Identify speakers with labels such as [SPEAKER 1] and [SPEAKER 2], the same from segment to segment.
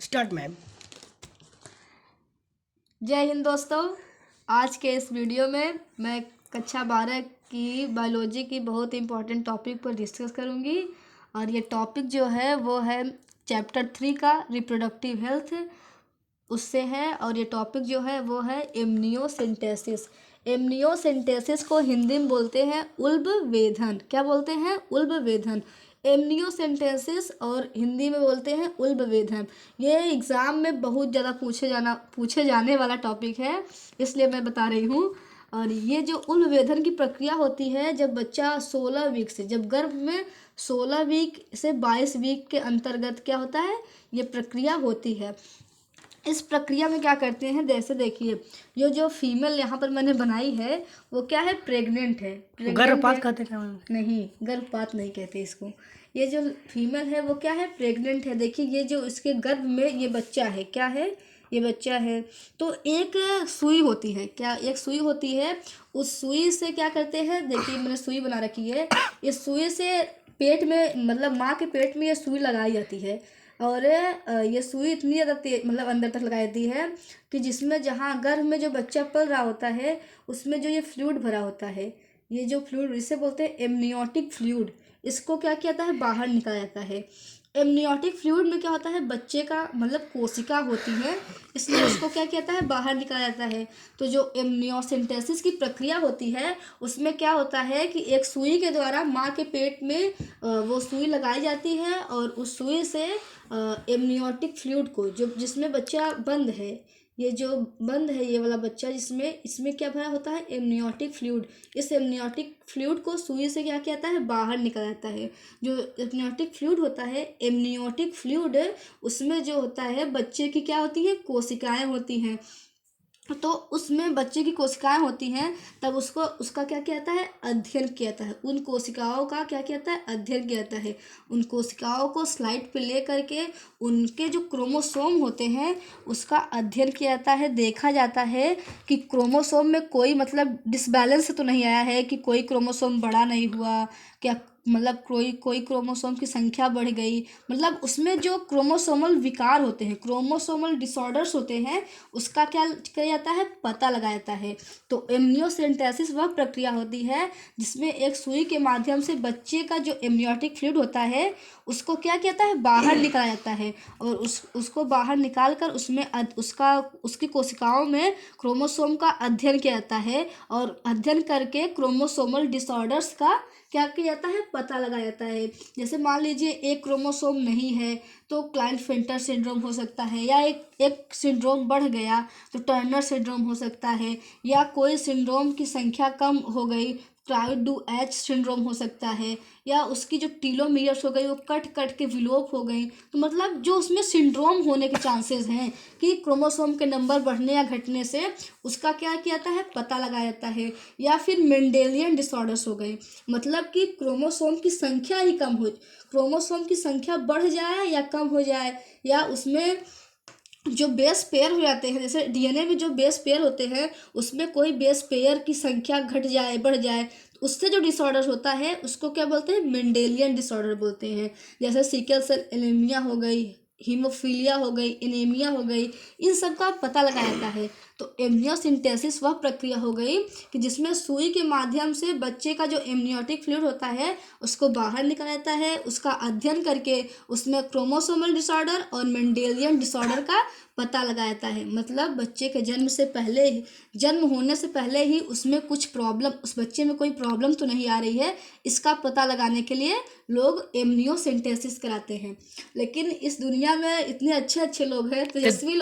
[SPEAKER 1] Start ma'am.
[SPEAKER 2] जय हिंद दोस्तों। आज के इस वीडियो में मैं कक्षा 12 की बायोलॉजी की बहुत इम्पोर्टेंट टॉपिक पर डिस्कस करूंगी और ये टॉपिक जो है वो है चैप्टर 3 का रिप्रोडक्टिव हेल्थ उससे है। और ये टॉपिक जो है वो है एमनियोसेंटेसिस। एमनियोसेंटेसिस को हिंदी में बोलते हैं उल्ब वेधन। क्या बोलते हैं? उल्ब वेधन। एमनियोसेंटेसिस और हिंदी में बोलते हैं उल्ब वेधन। ये एग्ज़ाम में बहुत ज़्यादा पूछे जाने वाला टॉपिक है, इसलिए मैं बता रही हूँ। और ये जो उल्ब वेधन की प्रक्रिया होती है जब बच्चा 16 वीक से, जब गर्भ में 16 वीक से 22 वीक के अंतर्गत क्या होता है, ये प्रक्रिया होती है। इस प्रक्रिया में क्या करते हैं, जैसे देखिए ये जो फीमेल यहाँ पर मैंने बनाई है वो क्या है, प्रेग्नेंट है।
[SPEAKER 1] गर्भपात कहते हैं मैम?
[SPEAKER 2] नहीं, गर्भपात नहीं कहते इसको। ये जो फीमेल है वो क्या है, प्रेग्नेंट है। देखिए ये जो इसके गर्भ में ये बच्चा है, क्या है, ये बच्चा है। तो एक सुई होती है, क्या, एक सुई होती है। उस सुई से क्या करते हैं, देखिए मैंने सुई बना रखी है। इस सुई से पेट में, मतलब माँ के पेट में ये सुई लगाई जाती है। और ये सुई इतनी ज़्यादा तेज, मतलब अंदर तक लगाई जाती है कि जिसमें, जहाँ गर्भ में जो बच्चा पल रहा होता है उसमें जो ये फ्लूइड भरा होता है, ये जो फ्लूइड, इसे बोलते हैं एमनियोटिक फ्लूइड, इसको क्या किया जाता है, बाहर निकाला जाता है। एमनियोटिक फ्लूइड में क्या होता है, बच्चे का मतलब कोशिका होती है, इसलिए उसको क्या किया जाता है, बाहर निकाला जाता है। तो जो एमनियोसेंटेसिस की प्रक्रिया होती है उसमें क्या होता है कि एक सुई के द्वारा माँ के पेट में वो सुई लगाई जाती है और उस सुई से एमनियोटिक फ्लूइड को, जो जिसमें बच्चा बंद है, ये जो बंद है ये वाला बच्चा, जिसमें इसमें क्या भरा होता है, एमनियोटिक फ्लूइड, इस एमनियोटिक फ्लूइड को सुई से क्या किया जाता है, बाहर निकाला जाता है। जो एमनियोटिक फ्लूइड होता है, एमनियोटिक फ्लूइड, उसमें जो होता है बच्चे की क्या होती है, कोशिकाएं होती हैं। तो उसमें बच्चे की कोशिकाएं होती हैं, तब उसको, उसका क्या किया जाता है, अध्ययन किया जाता है। उन कोशिकाओं का क्या किया जाता है, अध्ययन किया जाता है। उन कोशिकाओं को स्लाइड पे ले करके उनके जो क्रोमोसोम होते हैं उसका अध्ययन किया जाता है। देखा जाता है कि क्रोमोसोम में कोई मतलब डिसबैलेंस तो नहीं आया है, कि कोई क्रोमोसोम बड़ा नहीं हुआ क्या, मतलब कोई कोई क्रोमोसोम की संख्या बढ़ गई, मतलब उसमें जो क्रोमोसोमल विकार होते हैं, क्रोमोसोमल डिसऑर्डर्स होते हैं, उसका क्या किया जाता है, पता लगाया जाता है। तो एमनियोसेंटेसिस वह प्रक्रिया होती है जिसमें एक सुई के माध्यम से बच्चे का जो एमनियोटिक फ्लूइड होता है उसको क्या किया जाता है, बाहर निकाला जाता है। और उसको बाहर निकाल कर उसमें उसकी कोशिकाओं में क्रोमोसोम का अध्ययन किया जाता है। और अध्ययन करके क्रोमोसोमल डिसऑर्डर्स का क्या किया जाता है, पता लगाया जाता है। जैसे मान लीजिए एक क्रोमोसोम नहीं है तो क्लाइनफेल्टर सिंड्रोम हो सकता है, या एक सिंड्रोम बढ़ गया तो टर्नर सिंड्रोम हो सकता है, या कोई सिंड्रोम की संख्या कम हो गई, क्लाउड-डू-एच सिंड्रोम हो सकता है, या उसकी जो टीलोमियर्स हो गई वो कट कट के विलोप हो गई। तो मतलब जो उसमें सिंड्रोम होने के चांसेस हैं कि क्रोमोसोम के नंबर बढ़ने या घटने से, उसका क्या किया जाता है, पता लगाया जाता है। या फिर मेंडेलियन डिसऑर्डर्स हो गए, मतलब कि क्रोमोसोम की संख्या ही कम हो, क्रोमोसोम की संख्या बढ़ जाए या कम हो जाए, या उसमें जो बेस पेयर हो जाते हैं, जैसे डीएनए में जो बेस पेयर होते हैं उसमें कोई बेस पेयर की संख्या घट जाए, बढ़ जाए, तो उससे जो डिसऑर्डर होता है उसको क्या बोलते हैं, मेंडेलियन डिसऑर्डर बोलते हैं। जैसे सिकल सेल एनीमिया हो गई, हीमोफीलिया हो गई, एनीमिया हो गई, इन सब का पता लगाया जाता है। तो एमनियोसेंटेसिस वह प्रक्रिया हो गई कि जिसमें सुई के माध्यम से बच्चे का जो एमनियोटिक फ्लूइड होता है उसको बाहर निकाला जाता है, उसका अध्ययन करके उसमें क्रोमोसोमल डिसऑर्डर और मेंडेलियन डिसऑर्डर का पता लगाया जाता है। मतलब बच्चे के जन्म से पहले ही, जन्म होने से पहले ही उसमें कुछ प्रॉब्लम, उस बच्चे में कोई प्रॉब्लम तो नहीं आ रही है, इसका पता लगाने के लिए लोग एमनियोसेंटेसिस कराते हैं। लेकिन इस दुनिया में इतने अच्छे अच्छे लोग हैं, तेजस्वी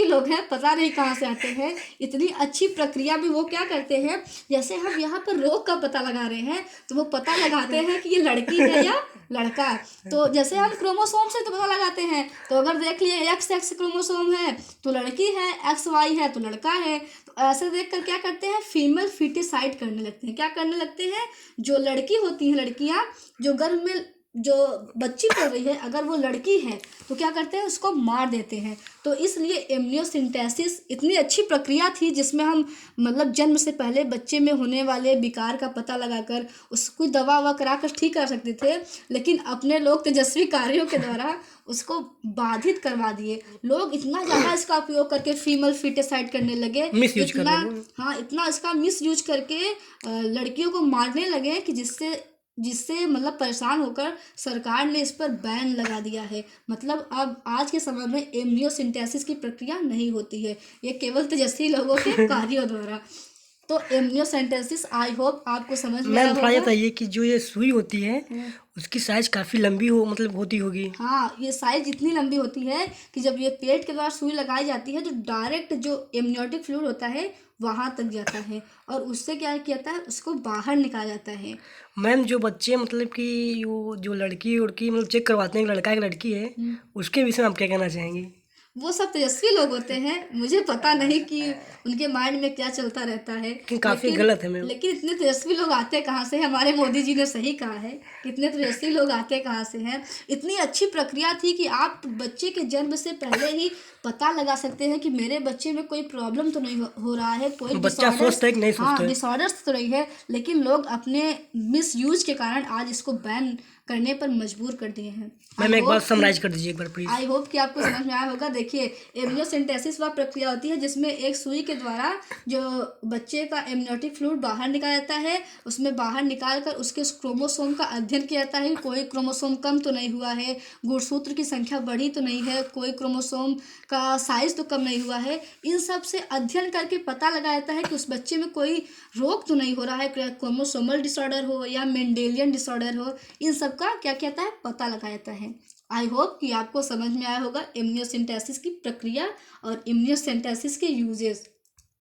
[SPEAKER 2] लोग हैं, पता नहीं कहाँ से आते हैं। इतनी अच्छी प्रक्रिया में वो क्या करते हैं, जैसे हम यहाँ पर रोग का पता लगा रहे हैं तो वो पता लगाते हैं कि ये लड़की है या लड़का। तो जैसे हम क्रोमोसोम से तो पता लगाते हैं, तो अगर देख लिए एक्स क्रोमोसोम है तो लड़की है, एक्स वाई है तो लड़का है। तो ऐसे देख कर क्या करते हैं, फीमेल फिटिसाइड करने लगते हैं। क्या करने लगते हैं, जो लड़की होती हैं, लड़कियां जो गर्भ में जो बच्ची पढ़ रही है अगर वो लड़की है तो क्या करते हैं, उसको मार देते हैं। तो इसलिए एमनियोसेंटेसिस इतनी अच्छी प्रक्रिया थी जिसमें हम मतलब जन्म से पहले बच्चे में होने वाले विकार का पता लगाकर उसको दवा ववा करा कर ठीक कर सकते थे, लेकिन अपने लोग तेजस्वी कार्यों के द्वारा उसको बाधित करवा दिए। लोग इतना ज़्यादा इसका उपयोग करके फीमेल फिटिसाइड करने लगे,
[SPEAKER 1] मिस यूज कर
[SPEAKER 2] इतना,
[SPEAKER 1] रहे हैं।
[SPEAKER 2] हाँ, इतना इसका मिस यूज करके लड़कियों को मारने लगे कि जिससे जिससे मतलब परेशान होकर सरकार ने इस पर बैन लगा दिया है। मतलब अब आज के समय में एमनियोसिंथेसिस की प्रक्रिया नहीं होती है, ये केवल तेजस्वी लोगों के कार्यों द्वारा। तो एमनियोसेंटेसिस आई होप आपको समझ में आया
[SPEAKER 1] मैम थोड़ा ये
[SPEAKER 2] होगा।
[SPEAKER 1] बताइए कि जो ये सुई होती है उसकी साइज काफ़ी लंबी हो मतलब होती होगी।
[SPEAKER 2] हाँ, ये साइज इतनी लंबी होती है कि जब ये पेट के द्वारा सुई लगाई जाती है तो डायरेक्ट जो एमनियोटिक फ्लूइड होता है वहाँ तक जाता है और उससे क्या किया जाता है, उसको बाहर निकाला जाता है।
[SPEAKER 1] मैम जो बच्चे मतलब कि वो जो लड़की उड़की मतलब चेक करवाते हैं कि लड़का है कि लड़की है, उसके विषय में आप क्या कहना चाहेंगी?
[SPEAKER 2] वो सब तेजस्वी लोग होते हैं, मुझे पता नहीं कि उनके माइंड में क्या चलता रहता है।
[SPEAKER 1] लेकिन काफ़ी
[SPEAKER 2] लेकिन
[SPEAKER 1] गलत है मैम।
[SPEAKER 2] लेकिन इतने तेजस्वी लोग आते कहाँ से हैं? हमारे मोदी जी ने सही कहा है कि इतने तेजस्वी लोग आते कहाँ से हैं। इतनी अच्छी प्रक्रिया थी कि आप बच्चे के जन्म से पहले ही पता लगा सकते हैं कि मेरे बच्चे में कोई प्रॉब्लम तो नहीं हो रहा है, कोई
[SPEAKER 1] बच्चा
[SPEAKER 2] डिसऑर्डर्स,
[SPEAKER 1] सोचता है कि नहीं
[SPEAKER 2] हाँ,
[SPEAKER 1] सोचता है।
[SPEAKER 2] डिसऑर्डर्स तो नहीं है। लेकिन लोग अपने मिस यूज के कारण आज इसको बैन करने पर मजबूर कर दिए हैं।
[SPEAKER 1] मैम एक बार समराइज कर दीजिए एक बार प्लीज़।
[SPEAKER 2] आई होप कि आपको समझ में आया होगा। देखिए, एमनियोसेंटेसिस वह प्रक्रिया होती है जिसमें एक सुई के द्वारा जो बच्चे का एमनियोटिक फ्लूइड बाहर निकाला जाता है, उसमें बाहर निकाल कर उसके क्रोमोसोम का अध्ययन किया जाता है कि कोई क्रोमोसोम कम तो नहीं हुआ है, गुणसूत्र की संख्या बढ़ी तो नहीं है, कोई क्रोमोसोम का साइज तो कम नहीं हुआ है। इन सब से अध्ययन करके पता लगाया जाता है कि उस बच्चे में कोई रोग तो नहीं हो रहा है, क्रोमोसोमल डिसऑर्डर हो या मेंडेलियन डिसऑर्डर हो। इन सब का क्या कहता है, पता लगाया जाता है। आई होप कि आपको समझ में आया होगा एमनियोसेंटेसिस की प्रक्रिया और एमनियोसेंटेसिस के यूजेस।